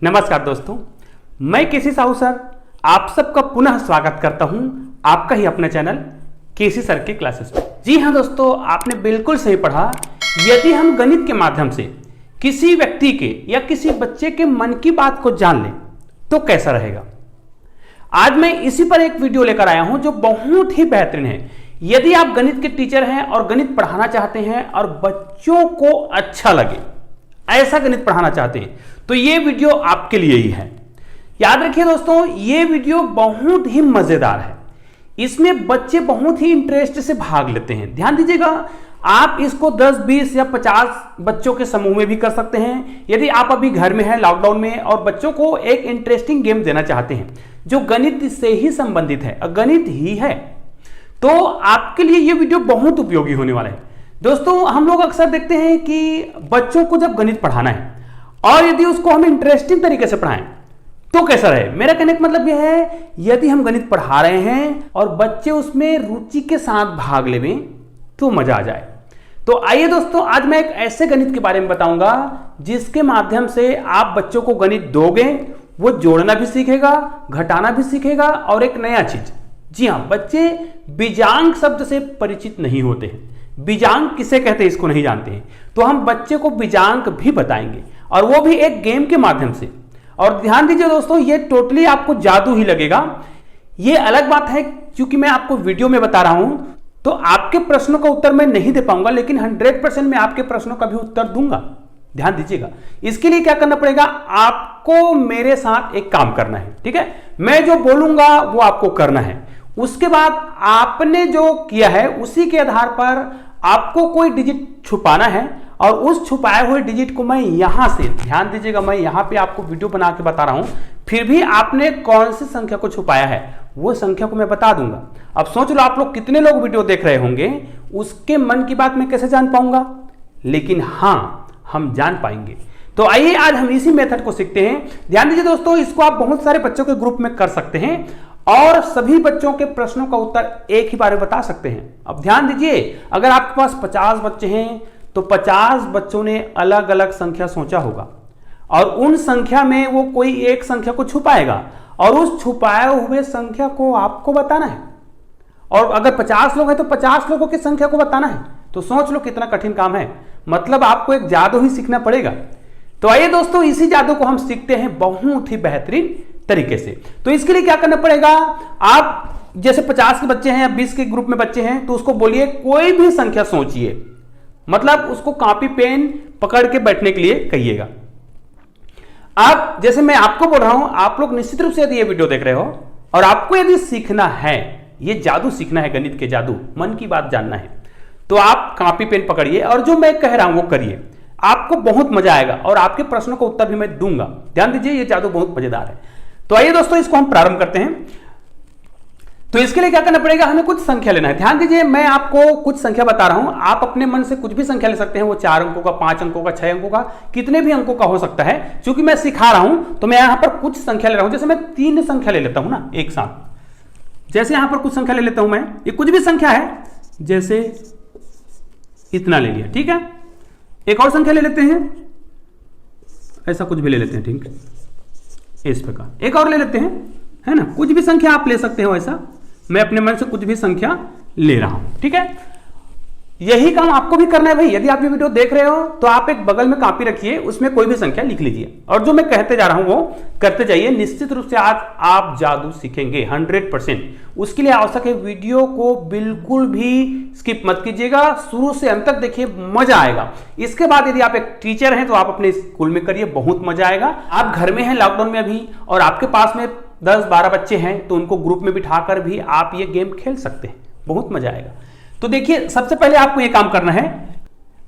नमस्कार दोस्तों, मैं केसी साहू सर आप सबका पुनः स्वागत करता हूं आपका ही अपना चैनल केसी सर के क्लासेस में। जी हां दोस्तों, आपने बिल्कुल सही पढ़ा। यदि हम गणित के माध्यम से किसी व्यक्ति के या किसी बच्चे के मन की बात को जान लें तो कैसा रहेगा। आज मैं इसी पर एक वीडियो लेकर आया हूं जो बहुत ही बेहतरीन है। यदि आप गणित के टीचर हैं और गणित पढ़ाना चाहते हैं और बच्चों को अच्छा लगे, ऐसा गणित पढ़ाना चाहते हैं, तो ये वीडियो आपके लिए ही है। याद रखिए दोस्तों, ये वीडियो बहुत ही मजेदार है। इसमें बच्चे बहुत ही इंटरेस्ट से भाग लेते हैं। ध्यान दीजिएगा, आप इसको 10, 20 या 50 बच्चों के समूह में भी कर सकते हैं। यदि आप अभी घर में हैं लॉकडाउन में और बच्चों को एक इंटरेस्टिंग गेम देना चाहते हैं जो गणित से ही संबंधित है, गणित ही है, तो आपके लिए ये वीडियो बहुत उपयोगी होने वाला है। दोस्तों, हम लोग अक्सर देखते हैं कि बच्चों को जब गणित पढ़ाना है और यदि उसको हम इंटरेस्टिंग तरीके से पढ़ाएं तो कैसा रहे। मेरा कहने का मतलब यह है, यदि हम गणित पढ़ा रहे हैं और बच्चे उसमें रुचि के साथ भाग लें तो मजा आ जाए। तो आइए दोस्तों, आज मैं एक ऐसे गणित के बारे में बताऊंगा जिसके माध्यम से आप बच्चों को गणित दोगे, वो जोड़ना भी सीखेगा, घटाना भी सीखेगा और एक नया चीज। जी हां, बच्चे बीजांक शब्द से परिचित नहीं होते हैं। बीजांक किसे कहते हैं इसको नहीं जानते हैं, तो हम बच्चे को बीजांक भी बताएंगे और वो भी एक गेम के माध्यम से। और ध्यान दीजिए दोस्तों, ये टोटली आपको जादू ही लगेगा। ये अलग बात है क्योंकि मैं आपको वीडियो में बता रहा हूं तो आपके प्रश्नों का उत्तर मैं नहीं दे पाऊंगा, लेकिन 100% मैं आपके प्रश्नों का भी उत्तर दूंगा। ध्यान दीजिएगा, इसके लिए क्या करना पड़ेगा, आपको मेरे साथ एक काम करना है। ठीक है, मैं जो बोलूंगा वो आपको करना है। उसके बाद आपने जो किया है उसी के आधार पर आपको कोई डिजिट छुपाना है और उस छुपाए हुए डिजिट को मैं यहां से, ध्यान दीजिएगा, मैं यहां पे आपको वीडियो बना के बता रहा हूं, फिर भी आपने कौन सी संख्या को छुपाया है वो संख्या को मैं बता दूंगा। अब सोच लो आप लोग कितने लोग वीडियो देख रहे होंगे, उसके मन की बात मैं कैसे जान पाऊंगा, लेकिन हां, हम जान पाएंगे। तो आइए आज हम इसी मेथड को सीखते हैं। ध्यान दीजिए दोस्तों, इसको आप बहुत सारे बच्चों के ग्रुप में कर सकते हैं और सभी बच्चों के प्रश्नों का उत्तर एक ही बार में बता सकते हैं। अब ध्यान दीजिए, अगर आपके पास 50 बच्चे हैं तो 50 बच्चों ने अलग अलग संख्या सोचा होगा और उन संख्या में वो कोई एक संख्या को छुपाएगा और उस छुपाए हुए संख्या को आपको बताना है। और अगर 50 लोग हैं तो 50 लोगों की संख्या को बताना है। तो सोच लो कितना कठिन काम है, मतलब आपको एक जादू ही सीखना पड़ेगा। तो आइए दोस्तों, इसी जादू को हम सीखते हैं बहुत ही बेहतरीन तरीके से। तो इसके लिए क्या करना पड़ेगा, आप जैसे 50 के बच्चे हैं या 20 के ग्रुप में बच्चे हैं तो उसको बोलिए कोई भी संख्या सोचिए, मतलब उसको कॉपी पेन पकड़ के बैठने के लिए कहिएगा। अब जैसे मैं आपको बोल रहा हूं, आप लोग निश्चित रूप से यदि ये वीडियो देख रहे हो और आपको यदि सीखना है, ये जादू सीखना है, गणित के जादू, मन की बात जानना है, तो आप कॉपी पेन पकड़िए और जो मैं कह रहा हूं वो करिए। आपको बहुत मजा आएगा और आपके प्रश्नों का उत्तर भी मैं दूंगा। ध्यान दीजिए, ये जादू बहुत मजेदार है। तो आइए दोस्तों, इसको हम प्रारंभ करते हैं। तो इसके लिए क्या करना पड़ेगा, हमें कुछ संख्या लेना है। ध्यान दीजिए, मैं आपको कुछ संख्या बता रहा हूं, आप अपने मन से कुछ भी संख्या ले सकते हैं। वो 4 अंकों का, 5 अंकों का, 6 अंकों का, कितने भी अंकों का हो सकता है। क्योंकि मैं सिखा रहा हूं तो मैं यहां पर कुछ संख्या ले रहा हूं। जैसे मैं 3 संख्या ले लेता हूं ना एक साथ, जैसे यहां पर कुछ संख्या ले लेता हूं मैं, ये कुछ भी संख्या है, जैसे इतना ले लिया। ठीक है, एक और संख्या ले लेते हैं, ऐसा कुछ भी ले लेते हैं। ठीक, इस प्रकार एक और ले लेते हैं, है ना। कुछ भी संख्या आप ले सकते हो, ऐसा मैं अपने मन से कुछ भी संख्या ले रहा हूं। ठीक है, यही काम आपको भी करना है भाई। यदि आप ये वीडियो देख रहे हो तो आप एक बगल में कॉपी रखिए, उसमें कोई भी संख्या लिख लीजिए और जो मैं कहते जा रहा हूं वो करते जाइए। निश्चित रूप से आज आप जादू सीखेंगे 100%। उसके लिए आवश्यक है वीडियो को बिल्कुल भी स्किप मत कीजिएगा, शुरू से अंत तक देखिए, मजा आएगा। इसके बाद यदि आप एक टीचर हैं तो आप अपने स्कूल में करिए, बहुत मजा आएगा। आप घर में हैं लॉकडाउन में अभी और आपके पास में 10-12 बच्चे हैं तो उनको ग्रुप में बिठाकर भी आप ये गेम खेल सकते हैं, बहुत मजा आएगा। तो देखिए, सबसे पहले आपको ये काम करना है।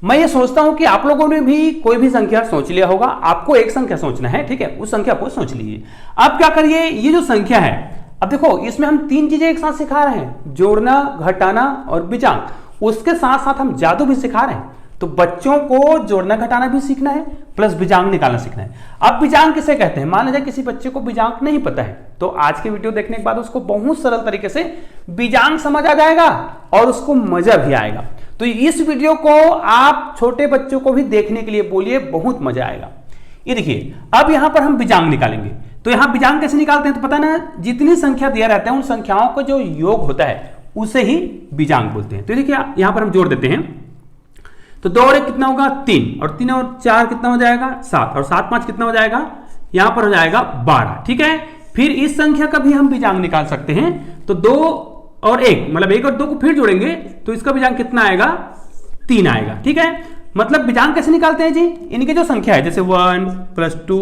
मैं ये सोचता हूं कि आप लोगों ने भी कोई भी संख्या सोच लिया होगा, आपको एक संख्या सोचना है। ठीक है, उस संख्या को सोच लीजिए। अब क्या करिए, ये जो संख्या है, अब देखो इसमें हम 3 चीजें एक साथ सिखा रहे हैं, जोड़ना, घटाना और बीजांक। उसके साथ साथ हम जादू भी सिखा रहे हैं। तो बच्चों को जोड़ना घटाना भी सीखना है, प्लस बीजांक निकालना सीखना है। अब बीजांक किसे कहते हैं, मान लीजिए किसी बच्चे को बीजांक नहीं पता है तो आज के वीडियो देखने के बाद उसको बहुत सरल तरीके से बीजांक समझ आ जाएगा और उसको मजा भी आएगा। तो इस वीडियो को आप छोटे बच्चों को भी देखने के लिए बोलिए, बहुत मजा आएगा। ये देखिए अब यहां पर हम विजांग निकालेंगे। तो यहां विजांग कैसे निकालते हैं तो पता ना, जितनी संख्या दिया रहता है उन संख्याओं का जो योग होता है उसे ही विजांग बोलते हैं। तो देखिए यहां पर हम जोड़ देते हैं, तो 2 और 1 कितना होगा 3, और 3 और 4 कितना हो जाएगा 7, और 7 5 कितना हो जाएगा, यहां पर हो जाएगा 12। ठीक है, फिर इस संख्या का भी हम विजांग निकाल सकते हैं। तो 2 और 1 मतलब 1 और 2 को फिर जोड़ेंगे तो इसका विजांग कितना आएगा 3 आएगा। ठीक है, मतलब विजांग कैसे निकालते हैं जी, इनकी जो संख्या है जैसे 1 + 2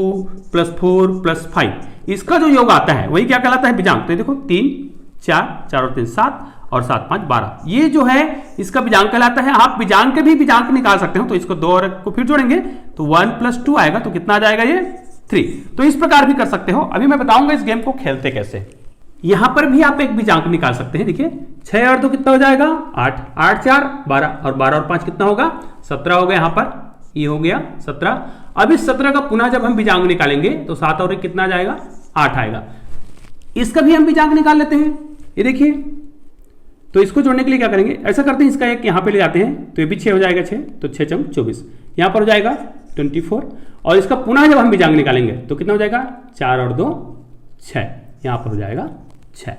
+ 4 + 5 इसका जो योग आता है वही क्या कहलाता है विजांग। तो देखो 3 4 4 और 3 7 और 7 5 12, ये जो है इसका विजांग कहलाता है। आप विजांग के भी विजांग निकाल सकते हो, तो इसको 2 और 1 को फिर जोड़ेंगे तो 1 + 2 आएगा, तो कितना आ जाएगा ये 3। तो इस प्रकार भी कर सकते हो। अभी मैं बताऊंगा इस गेम को खेलते कैसे। यहां पर भी आप एक विजांक निकाल सकते हैं। देखिए 6 और 2 कितना हो जाएगा 8, 8 4 12, और 12 और 5 कितना होगा 17 हो गया। यहां पर ये हो गया 17। अब इस 17 का पुनः जब हम विजांक निकालेंगे तो 7 और 1 कितना आ जाएगा 8 आएगा। इसका भी हम विजांक निकाल लेते हैं। ये देखिए, तो इसको जोड़ने के लिए क्या करेंगे, ऐसा करते हैं इसका एक यहां पे ले जाते हैं, तो ये भी 6 हो जाएगा 6, तो 6 × 24 यहां पर हो जाएगा 24, और इसका पुनः जब हम विजांक निकालेंगे तो कितना हो जाएगा 4 और 2 6, यहां पर हो जाएगा 6।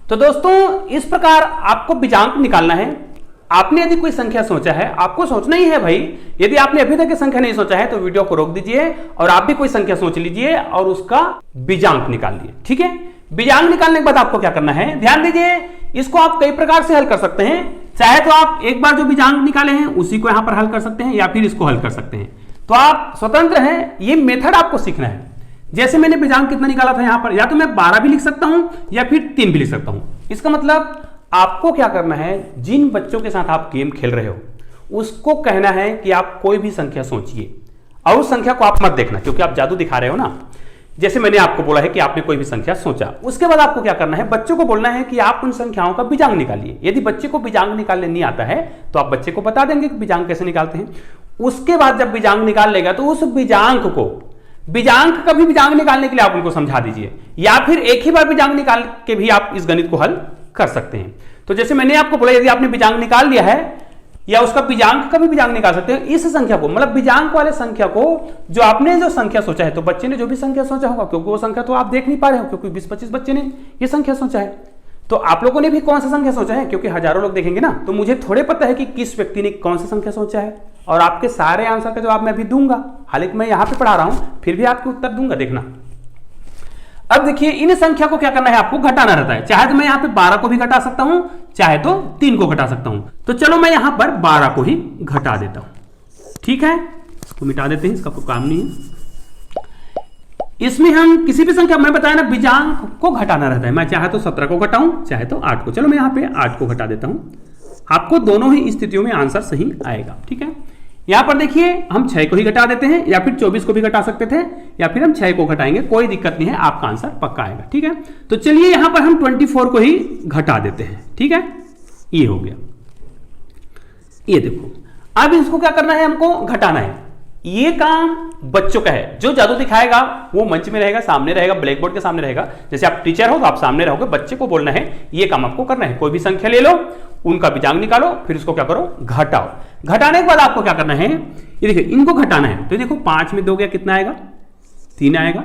तो दोस्तों इस प्रकार आपको विजांक निकालना है। आपने यदि कोई संख्या सोचा है, आपको सोचना ही है भाई। यदि आपने अभी तक की संख्या नहीं सोचा है तो वीडियो को रोक दीजिए और आप भी कोई संख्या सोच लीजिए और उसका विजांक निकालिए। ठीक है, विजांक निकालने के बाद आपको क्या करना है, ध्यान दीजिए, इसको आप कई प्रकार से हल कर सकते हैं। चाहे तो आप एक बार जो विजांक निकाले हैं उसी को यहां पर हल कर सकते हैं, या फिर इसको हल कर सकते हैं। तो आप स्वतंत्र हैं, ये मेथड आपको सीखना है। जैसे मैंने विजांक कितना निकाला था यहां पर, या तो मैं 12 भी लिख सकता हूं या फिर 3 भी लिख सकता हूं। इसका मतलब आपको क्या करना है, जिन बच्चों के साथ आप गेम खेल रहे हो उसको कहना है कि आप कोई भी संख्या सोचिए, और उस संख्या को आप मत देखना क्योंकि आप जादू दिखा रहे हो ना। जैसे मैंने आपको बोला है कि आपने कोई भी संख्या सोचा, उसके बाद आपको क्या करना है, बच्चों को बोलना है कि आप उन संख्याओं का विजांक निकालिए। यदि बच्चे को विजांक निकालने नहीं आता है तो आप बच्चे को बता देंगे कि विजांक कैसे निकालते हैं। उसके बाद जब विजांक निकाल लेगा तो उस विजांक को, विजांक का भी विजांक निकालने के लिए आप उनको समझा दीजिए, या फिर एक ही बार विजांक निकाल के भी आप इस गणित को हल कर सकते हैं। तो जैसे मैंने आपको बोला, यदि आपने विजांक निकाल लिया है या उसका विजांक का भी विजांक निकाल सकते हैं, इस संख्या को मतलब विजांक वाले संख्या को, जो आपने जो संख्या सोचा है, तो बच्चे ने जो भी संख्या सोचा होगा, क्योंकि वो संख्या तो आप देख नहीं पा रहे हो क्योंकि 20-25 बच्चे ने ये संख्या सोचा है, तो आप लोगों ने भी कौन सा संख्या सोचा है, क्योंकि हजारों लोग देखेंगे ना, तो मुझे थोड़े पता है कि किस व्यक्ति ने कौन सा संख्या सोचा है। और आपके सारे आंसर का जवाब मैं भी दूंगा, हालांकि मैं यहां पे पढ़ा रहा हूं फिर भी आपके उत्तर दूंगा, देखना। अब देखिए, इन संख्या को क्या करना है, आपको घटाना रहता है। चाहे तो मैं यहां पे 12 को भी घटा सकता हूं, चाहे तो 3 को घटा सकता हूं। तो चलो मैं यहां पर 12 को ही घटा देता हूं। ठीक है, इसको मिटा देते हैं, इसका कोई काम नहीं है। इसमें हम किसी भी संख्या, मैं बताया ना, विजांक को घटाना रहता है। मैं चाहे तो 17 को घटाऊं, चाहे तो 8 को। चलो मैं यहां पे 8 को घटा देता हूं। आपको दोनों ही स्थितियों में आंसर सही आएगा। ठीक है, यहां पर देखिए, हम 6 को ही घटा देते हैं, या फिर 24 को भी घटा सकते थे, या फिर हम 6 को घटाएंगे, कोई दिक्कत नहीं है, आपका आंसर पक्का आएगा। ठीक है, तो चलिए यहां पर हम 24 को ही घटा देते हैं। ठीक है, ये हो गया। ये देखो, अब इसको क्या करना है, हमको घटाना है। ये काम बच्चों का है। जो जादू दिखाएगा वो मंच में रहेगा, सामने रहेगा, ब्लैक बोर्ड के सामने रहेगा। जैसे आप टीचर हो तो आप सामने रहोगे, बच्चे को बोलना है ये काम आपको करना है। कोई भी संख्या ले लो, उनका विजांक निकालो, फिर उसको क्या करो, घटाओ। घटाने के बाद आपको क्या करना है, ये देखिए, इनको घटाना है। तो देखो 5 में 2 गया, कितना आएगा 3 आएगा।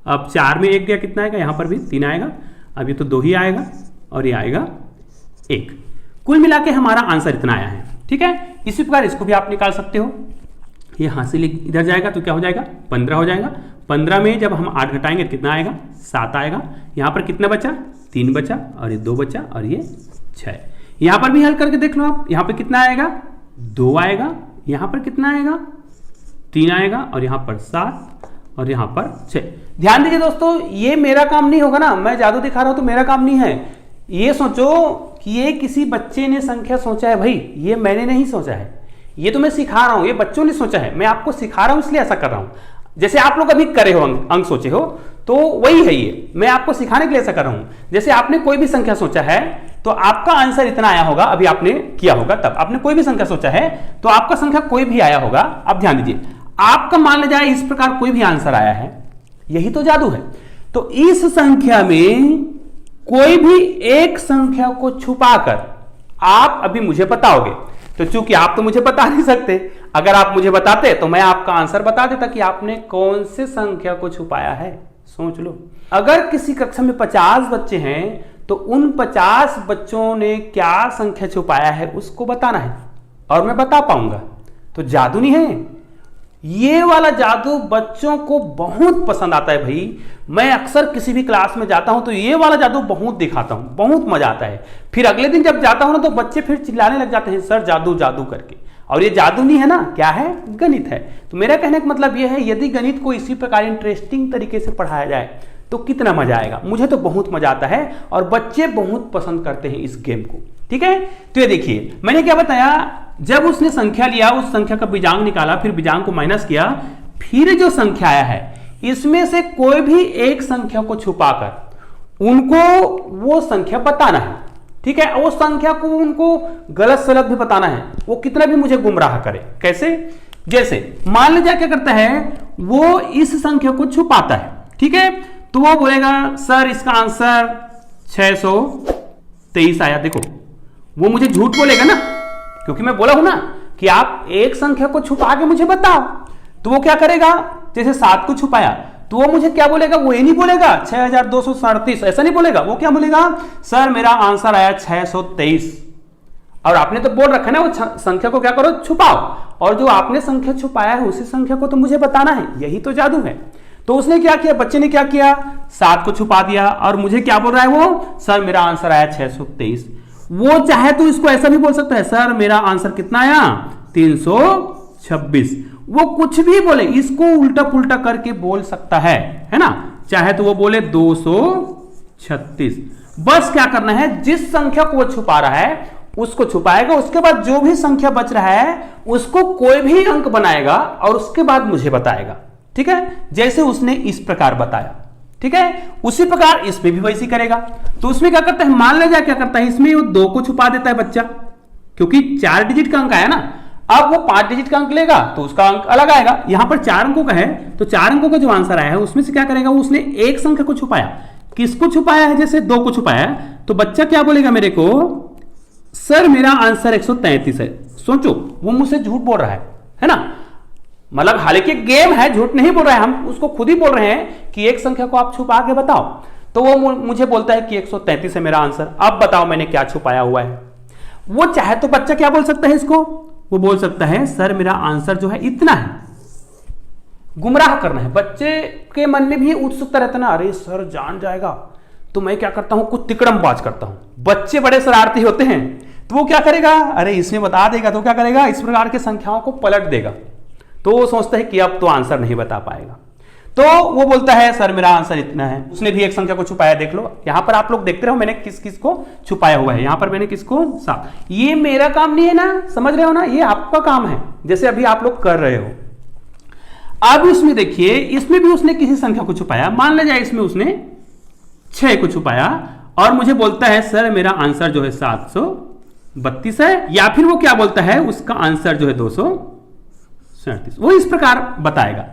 अब 4 में 1 गया, कितना आएगा, यहां पर भी 3 आएगा। अब ये तो 2 ही आएगा और ये आएगा 1। कुल मिला के हमारा आंसर इतना आया है। ठीक है, इसी प्रकार इसको भी आप निकाल सकते हो। ये हासिल इधर जाएगा तो क्या हो जाएगा, 15 हो जाएगा। 15 में जब हम 8 घटाएंगे तो कितना आएगा, 7 आएगा। यहां पर कितना बचा, 3 बचा, और ये 2 बचा, और ये 6। यहां पर भी हल करके देख लो आप, यहां पर कितना आएगा, 2 आएगा। यहां पर कितना आएगा, 3 आएगा, और यहां पर 7, और यहां पर 6। ध्यान दीजिए दोस्तों, ये मेरा काम नहीं होगा ना, मैं जादू दिखा रहा हूं तो मेरा काम नहीं है। ये सोचो कि ये किसी बच्चे ने संख्या सोचा है। भाई ये मैंने नहीं सोचा है, ये तो मैं सिखा रहा हूं, ये बच्चों ने सोचा है। मैं आपको सिखा रहा हूं इसलिए ऐसा कर रहा हूं। जैसे आप लोग अभी करे हो, अंक सोचे हो, तो वही है ये, मैं आपको सिखाने के लिए ऐसा कर रहा हूं। जैसे आपने कोई भी संख्या सोचा है तो आपका आंसर इतना आया होगा, अभी आपने किया होगा तब आपने कोई भी संख्या सोचा है तो आपका संख्या कोई भी आया होगा। अब ध्यान दीजिए, आपका मान लिया जाए इस प्रकार कोई भी आंसर आया है, यही तो जादू है। तो इस संख्या में कोई भी एक संख्या को छुपाकर आप अभी मुझे बताओगे। तो चूंकि आप तो मुझे बता नहीं सकते, अगर आप मुझे बताते तो मैं आपका आंसर बता देता कि आपने कौन से संख्या को छुपाया है। सोच लो, अगर किसी कक्षा में 50 बच्चे हैं तो उन 50 बच्चों ने क्या संख्या छुपाया है उसको बताना है, और मैं बता पाऊंगा। तो जादू नहीं है ये वाला, जादू बच्चों को बहुत पसंद आता है भाई। मैं अक्सर किसी भी क्लास में जाता हूं तो ये वाला जादू बहुत दिखाता हूं, बहुत मजा आता है। फिर अगले दिन जब जाता हूं ना तो बच्चे फिर चिल्लाने लग जाते हैं सर जादू जादू करके। और ये जादू नहीं है ना, क्या है, गणित है। तो मेरा कहने का मतलब ये है यदि गणित को इसी प्रकार इंटरेस्टिंग तरीके से पढ़ाया जाए तो कितना मजा आएगा। मुझे तो बहुत मजा आता है और बच्चे बहुत पसंद करते हैं इस गेम को। ठीक है, तो ये देखिए मैंने क्या बताया, जब उसने संख्या लिया उस संख्या का बीजांग निकाला, फिर बीजांग को माइनस किया, फिर जो संख्या आया है इसमें से कोई भी एक संख्या को छुपाकर उनको वो संख्या बताना है। ठीक है, वो संख्या को उनको गलत सलत भी बताना है, वो कितना भी मुझे गुमराह करे। कैसे, जैसे मान लीजिए क्या करता है, वो इस संख्या को छुपाता है। ठीक है, तो वो बोलेगा सर इसका आंसर 623 आया। देखो वो मुझे झूठ बोलेगा ना, क्योंकि मैं बोला हूं ना कि आप एक संख्या को छुपा के मुझे बताओ। तो वो क्या करेगा, जैसे 7 को छुपाया तो वो मुझे क्या बोलेगा, वो ये नहीं बोलेगा 6237, ऐसा नहीं बोलेगा। वो क्या बोलेगा, सर मेरा आंसर आया 623। और आपने तो बोल रखा है ना वो संख्या को क्या करो, छुपाओ, और जो आपने संख्या छुपाया है उसी संख्या को तो मुझे बताना है। यही तो जादू है। तो उसने क्या किया, बच्चे ने क्या किया, 7 को छुपा दिया और मुझे क्या बोल रहा है वो, सर मेरा आंसर आया 623। वो चाहे तो इसको ऐसा भी बोल सकता है, सर मेरा आंसर कितना आया 326। वो कुछ भी बोले, इसको उल्टा पुल्टा करके बोल सकता है ना। चाहे तो वो बोले 236। बस क्या करना है, जिस संख्या को वो छुपा रहा है उसको छुपाएगा, उसके बाद जो भी संख्या बच रहा है उसको कोई भी अंक बनाएगा और उसके बाद मुझे बताएगा। ठीक है, जैसे उसने इस प्रकार बताया। ठीक है, उसी प्रकार इसमें भी वैसी करेगा। तो उसमें क्या करता है, मान लीजिए क्या करता है, इसमें वो 2 को छुपा देता है बच्चा, क्योंकि 4 डिजिट का अंक आया ना। अब वो 5 डिजिट का अंक लेगा तो उसका अंक अलग आएगा। यहां पर 4 अंकों का है तो 4 अंकों का जो आंसर आया है उसमें से क्या करेगा, उसने एक संख्या को छुपाया। किसको छुपाया है, जैसे 2 को छुपाया तो बच्चा क्या बोलेगा मेरे को, सर मेरा आंसर 133 है। सोचो वो मुझसे झूठ बोल रहा है ना। मतलब हालांकि गेम है, झूठ नहीं बोल रहा है, हम उसको खुद ही बोल रहे हैं कि एक संख्या को आप छुपा के बताओ। तो वो मुझे बोलता है कि 133 है मेरा आंसर। अब बताओ मैंने क्या छुपाया हुआ है। वो चाहे तो बच्चा क्या बोल सकता है इसको, वो बोल सकता है सर मेरा आंसर जो है इतना है। गुमराह करना है, बच्चे के मन में भी उत्सुकता रहता ना, अरे सर जान जाएगा। तो मैं क्या करता हूं, कुछ तिकड़मबाज करता हूं। बच्चे बड़े शरारती होते हैं, तो वो क्या करेगा, अरे इसमें बता देगा तो क्या करेगा, इस प्रकार की संख्याओं को पलट देगा। तो वो सोचता है कि अब तो आंसर नहीं बता पाएगा, तो वो बोलता है सर मेरा आंसर इतना है। उसने भी एक संख्या को छुपाया। देख लो यहां पर आप लोग देखते रहो मैंने किस किस को छुपाया हुआ है। यहां पर मैंने किसको, 7। ये मेरा काम नहीं है ना, समझ रहे हो ना, ये आपका काम है, जैसे अभी आप लोग कर रहे हो। अब इसमें देखिए, इसमें भी उसने किसी संख्या को छुपाया। मान लिया जाए इसमें उसने 6 को छुपाया और मुझे बोलता है सर मेरा आंसर जो है 732 है, या फिर वो क्या बोलता है, उसका आंसर जो है 237। वो इस प्रकार बताएगा।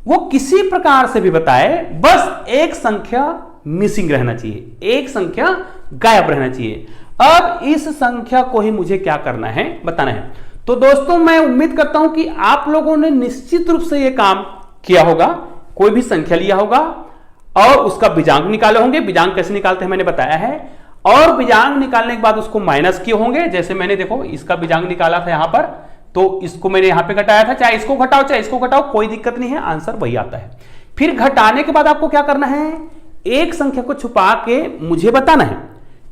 वो किसी प्रकार से भी बताए, बस एक संख्या मिसिंग रहना चाहिए, एक संख्या गायब रहना चाहिए। अब इस संख्या को ही मुझे क्या करना है, बताना है। तो दोस्तों मैं उम्मीद करता हूं कि आप लोगों ने निश्चित रूप से यह काम किया होगा। कोई भी संख्या लिया होगा और उसका बीजांक निकाले होंगे। बीजांक कैसे निकालते हैं मैंने बताया है। और बीजांक निकालने के बाद उसको माइनस किए होंगे। जैसे मैंने देखो इसका बीजांक निकाला था यहां पर, तो इसको मैंने यहां पे घटाया था। चाहे इसको घटाओ चाहे इसको घटाओ, कोई दिक्कत नहीं है, आंसर वही आता है। फिर घटाने के बाद आपको क्या करना है, एक संख्या को छुपा के मुझे बताना है।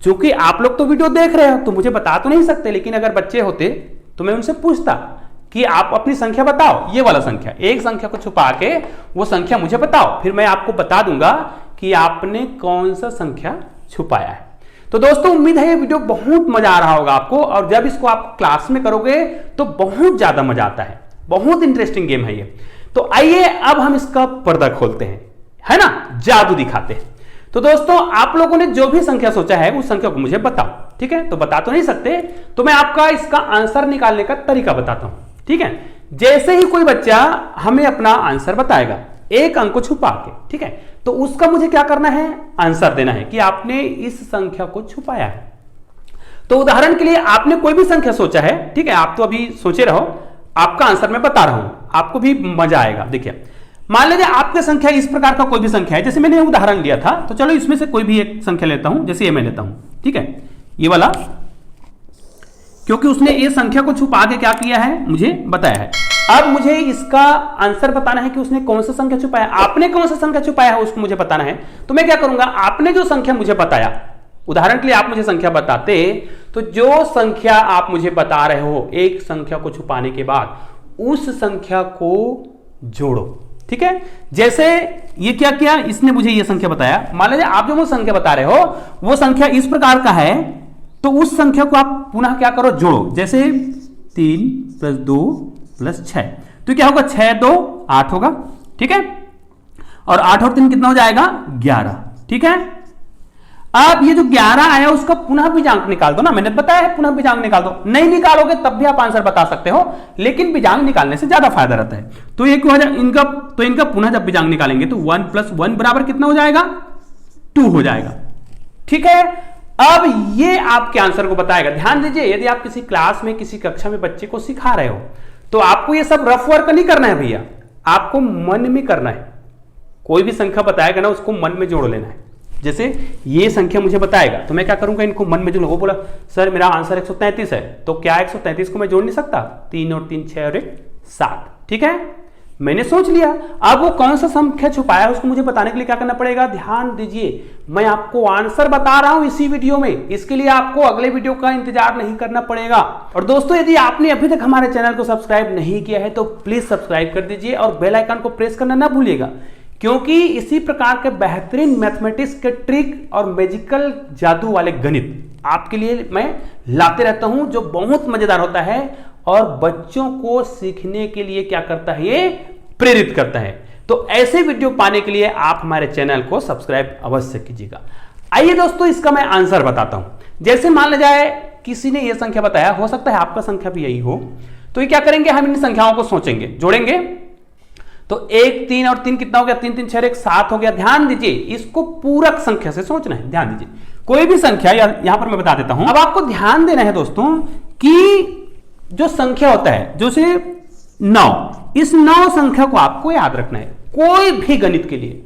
क्योंकि आप लोग तो वीडियो देख रहे हो तो मुझे बता तो नहीं सकते, लेकिन अगर बच्चे होते तो मैं उनसे पूछता कि आप अपनी संख्या बताओ, ये वाला संख्या, एक संख्या को छुपा के वो संख्या मुझे बताओ, फिर मैं आपको बता दूंगा कि आपने कौन सा संख्या छुपाया है। तो दोस्तों उम्मीद है ये वीडियो बहुत मजा आ रहा होगा आपको, और जब इसको आप क्लास में करोगे तो बहुत ज्यादा मजा आता है। बहुत इंटरेस्टिंग गेम है ये। तो आइए अब हम इसका पर्दा खोलते हैं, है ना, जादू दिखाते हैं। तो दोस्तों आप लोगों ने जो भी संख्या सोचा है उस संख्या को मुझे बताओ, ठीक है। तो बता तो नहीं सकते, तो मैं आपका इसका आंसर निकालने का तरीका बताता हूं, ठीक है। जैसे ही कोई बच्चा हमें अपना आंसर बताएगा एक अंक को छुपा के, ठीक है, तो उसका मुझे क्या करना है, आंसर देना है कि आपने इस संख्या को छुपाया है। तो उदाहरण के लिए आपने कोई भी संख्या सोचा है, ठीक है, आप तो अभी सोचे रहो। आपका आंसर मैं बता रहा हूं, आपको भी मजा आएगा। देखिए मान लीजिए आपकी संख्या इस प्रकार का कोई भी संख्या है, जैसे मैंने उदाहरण लिया था, तो चलो इसमें से कोई भी एक संख्या लेता हूं, जैसे ये मैं लेता हूं, ठीक है, ये वाला, क्योंकि उसने ये संख्या को छुपा के क्या किया है मुझे बताया है। अब मुझे इसका आंसर बताना है कि उसने कौन सा संख्या छुपाया, आपने कौन सा संख्या छुपाया है उसको मुझे बताना है। तो मैं क्या करूंगा, आपने जो संख्या मुझे बताया, उदाहरण के लिए आप मुझे संख्या बताते, तो जो संख्या आप मुझे बता रहे हो एक संख्या को छुपाने के बाद उस संख्या को जोड़ो, ठीक है। जैसे ये क्या किया, इसने मुझे ये संख्या बताया, मान लीजिए आप जो मुझे संख्या बता रहे हो वो संख्या इस प्रकार का है, तो उस संख्या को आप पुनः क्या करो, जोड़ो। जैसे 3 + 2 + 6, तो क्या होगा, 6 2 8 होगा, ठीक है, और 8 और 3 कितना हो जाएगा, 11, ठीक है। अब ये जो 11 आया उसका पुनः बीजांक निकाल दो ना, मैंने बताया है पुनः बीजांक निकाल दो, नहीं निकालोगे तब भी आप आंसर बता सकते हो, लेकिन बीजांक निकालने से ज्यादा फायदा रहता है। तो ये क्या हो जाएगा, इनका पुनः जब बीजांक निकालेंगे तो 1 + 1 बराबर कितना हो जाएगा, 2 हो जाएगा, ठीक है। अब ये आपके आंसर को बताएगा। ध्यान दीजिए, यदि आप किसी क्लास में किसी कक्षा में बच्चे को सिखा रहे हो तो आपको ये सब रफ वर्क नहीं करना है भैया, आपको मन में करना है। कोई भी संख्या बताएगा ना उसको मन में जोड़ लेना है। जैसे ये संख्या मुझे बताएगा तो मैं क्या करूंगा, इनको मन में जोड़, वो बोला सर मेरा आंसर 133 है, तो क्या 133 को मैं जोड़ नहीं सकता, 3 और 3 6 और 1 7, ठीक है, मैंने सोच लिया। अब वो कौन सा संख्या छुपाया है उसको मुझे बताने के लिए क्या करना पड़ेगा, ध्यान दीजिए, मैं आपको आंसर बता रहा हूं इसी वीडियो में, इसके लिए आपको अगले वीडियो का इंतजार नहीं करना पड़ेगा। और दोस्तों यदि आपने अभी तक हमारे चैनल को सब्सक्राइब नहीं किया है तो प्लीज सब्सक्राइब कर दीजिए और बेल आइकन को प्रेस करना ना भूलिएगा, क्योंकि इसी प्रकार के बेहतरीन मैथमेटिक्स के ट्रिक और मैजिकल जादू वाले गणित आपके लिए मैं लाते रहता हूं, जो बहुत मजेदार होता है और बच्चों को सीखने के लिए क्या करता है, ये प्रेरित करता है। तो ऐसे वीडियो पाने के लिए आप हमारे चैनल को सब्सक्राइब अवश्य कीजिएगा। आइए दोस्तों इसका मैं आंसर बताता हूं। जैसे मान लिया जाए किसी ने यह संख्या बताया, हो सकता है आपका संख्या भी यही हो, तो ये क्या करेंगे, हम इन संख्याओं को सोचेंगे, जोड़ेंगे, तो 1 3 और 3 कितना हो गया, 3 3 6 1 7 हो गया। ध्यान दीजिए इसको पूरक संख्या से सोचना है। ध्यान दीजिए कोई भी संख्या, यहां पर मैं बता देता हूं। अब आपको ध्यान देना है दोस्तों कि जो संख्या होता है, जो से 9, इस 9 संख्या को आपको याद रखना है। कोई भी गणित के लिए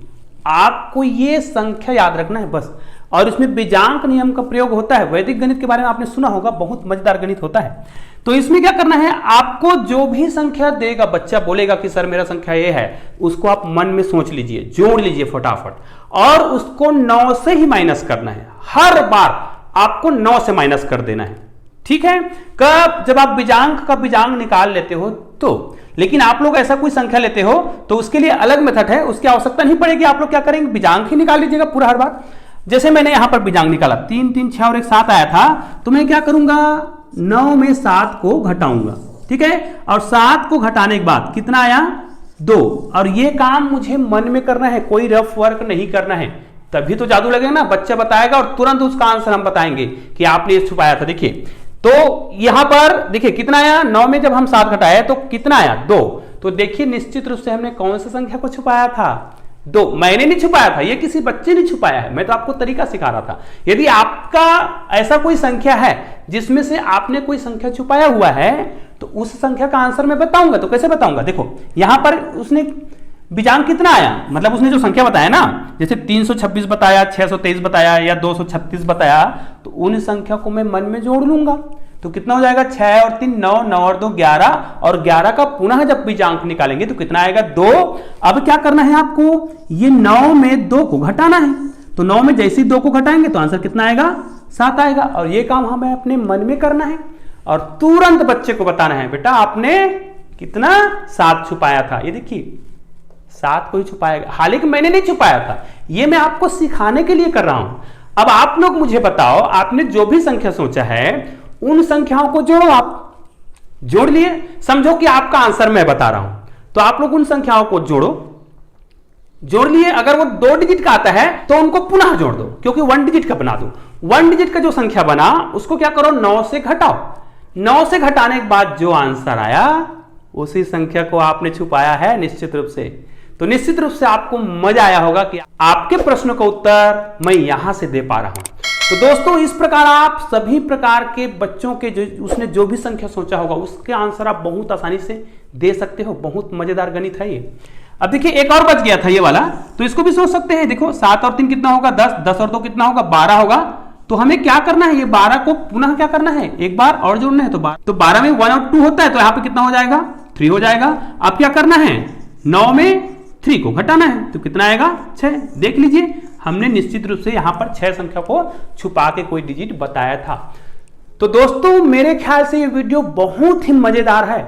आपको ये संख्या याद रखना है बस। और इसमें बीजांक नियम का प्रयोग होता है। वैदिक गणित के बारे में आपने सुना होगा, बहुत मजेदार गणित होता है। तो इसमें क्या करना है, आपको जो भी संख्या देगा, बच्चा बोलेगा कि सर मेरा संख्या ये है, उसको आप मन में सोच लीजिए, जोड़ लीजिए फटाफट, और उसको 9 से ही माइनस करना है। हर बार आपको 9 से माइनस कर देना है, ठीक है। कब, जब आप बीजांक का बीजांक निकाल लेते हो तो। लेकिन आप लोग ऐसा कोई संख्या लेते हो तो उसके लिए अलग मेथड है, उसकी आवश्यकता नहीं पड़ेगी। आप लोग क्या करेंगे, बीजांक ही निकाल लीजिएगा पूरा हर बार। जैसे मैंने यहां पर बीजांक निकाला, 3 3 6 और 1 7 आया था, तो मैं क्या करूंगा, 9 में 7 को घटाऊंगा, ठीक है, और 7 को घटाने के बाद कितना आया, 2। और ये काम मुझे मन में करना है, कोई रफ वर्क नहीं करना है, तभी तो जादू लगेगा ना। बच्चा बताएगा और तुरंत उसका आंसर हम बताएंगे कि आपने ये छुपाया था। देखिए तो यहां पर देखिए कितना आया, 9 में जब हम 7 घटाए तो कितना आया, 2। तो देखिए निश्चित रूप से हमने कौन सी संख्या को छुपाया था, 2। मैंने नहीं छुपाया था, ये किसी बच्चे ने छुपाया है, मैं तो आपको तरीका सिखा रहा था। यदि आपका ऐसा कोई संख्या है जिसमें से आपने कोई संख्या छुपाया हुआ है तो उस संख्या का आंसर मैं बताऊंगा। तो कैसे बताऊंगा, देखो यहां पर उसने बीजांक कितना आया, मतलब उसने जो संख्या बताया ना, जैसे 326 बताया, 623 बताया या 236 बताया, तो उन संख्या को मैं मन में जोड़ लूंगा। तो कितना हो जाएगा, 6 और 3 9, 9 और 2 11, और 11 का पुनः जब बीजांक निकालेंगे तो कितना आएगा, 2। अब क्या करना है आपको, ये 9 में 2 को घटाना है। तो 9 में जैसे ही 2 को घटाएंगे तो आंसर कितना आएगा, 7 आएगा। और ये काम हमें अपने मन में करना है और तुरंत बच्चे को बताना है, बेटा आपने कितना 7 छुपाया था। ये देखिए 7 को ही छुपाएगा, हालांकि मैंने नहीं छुपाया था, ये मैं आपको सिखाने के लिए कर रहा हूं। अब आप लोग मुझे बताओ, आपने जो भी संख्या सोचा है उन संख्याओं को जोड़ो। आप जोड़ लिए, समझो कि आपका आंसर मैं बता रहा हूं, तो आप लोग उन संख्याओं को जोड़ लिए। अगर वो 2 डिजिट का आता है तो उनको पुनः जोड़ दो, क्योंकि 1 डिजिट का बना दो। 1 डिजिट का जो संख्या बना उसको क्या करो, 9 से घटाओ। 9 से घटाने के बाद जो आंसर आया उसी संख्या को आपने छुपाया है निश्चित रूप से। तो निश्चित रूप से आपको मजा आया होगा कि आपके प्रश्नों का उत्तर मैं यहां से दे पा रहा हूं। तो दोस्तों इस प्रकार आप सभी प्रकार के बच्चों के उसने जो भी संख्या सोचा होगा उसके आंसर आप बहुत आसानी से दे सकते हो। बहुत मजेदार गणित है ये। अब देखिए एक और बच गया था ये वाला, तो इसको भी सोच सकते हैं। देखो 7 और 3 कितना होगा 10, 10 और 2 कितना होगा 12 होगा। तो हमें क्या करना है, ये 12 को पुनः क्या करना है, एक बार और जोड़ना है। तो 12 में 1 और 2 होता है, तो यहाँ पे कितना हो जाएगा 3 हो जाएगा। अब क्या करना है 9 में 3 को घटाना है, तो कितना आएगा 6। देख लीजिए हमने निश्चित रूप से यहां पर 6 संख्या को छुपा के कोई डिजिट बताया था। तो दोस्तों मेरे ख्याल से ये वीडियो बहुत ही मजेदार है,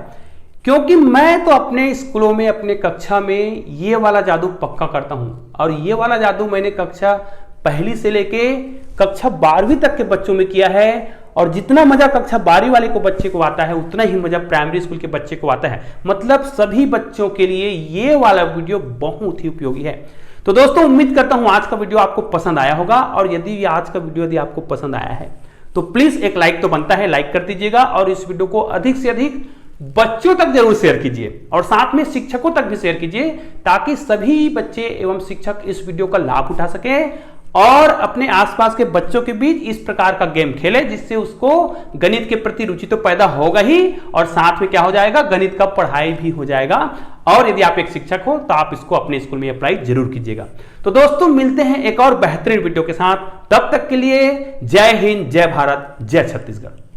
क्योंकि मैं तो अपने स्कूलों में अपने कक्षा में ये वाला जादू पक्का करता हूं। और ये वाला जादू मैंने कक्षा पहली से लेके कक्षा 12वीं तक के बच्चों में किया है। और जितना मजा कक्षा 12वीं वाले को बच्चे को आता है उतना ही मजा प्राइमरी स्कूल के बच्चे को आता है। मतलब सभी बच्चों के लिए ये वाला वीडियो बहुत ही उपयोगी है। तो दोस्तों उम्मीद करता हूं आज का वीडियो आपको पसंद आया होगा। और यदि आज का वीडियो यदि आपको पसंद आया है तो प्लीज एक लाइक तो बनता है, लाइक कर दीजिएगा। और इस वीडियो को अधिक से अधिक बच्चों तक जरूर शेयर कीजिए और साथ में शिक्षकों तक भी शेयर कीजिए, ताकि सभी बच्चे एवं शिक्षक इस वीडियो का लाभ उठा सके और अपने आसपास के बच्चों के बीच इस प्रकार का गेम खेले, जिससे उसको गणित के प्रति रुचि तो पैदा होगा ही और साथ में क्या हो जाएगा, गणित का पढ़ाई भी हो जाएगा। और यदि आप एक शिक्षक हो तो आप इसको अपने स्कूल में अप्लाई जरूर कीजिएगा। तो दोस्तों मिलते हैं एक और बेहतरीन वीडियो के साथ, तब तक के लिए जय हिंद, जय भारत, जय छत्तीसगढ़।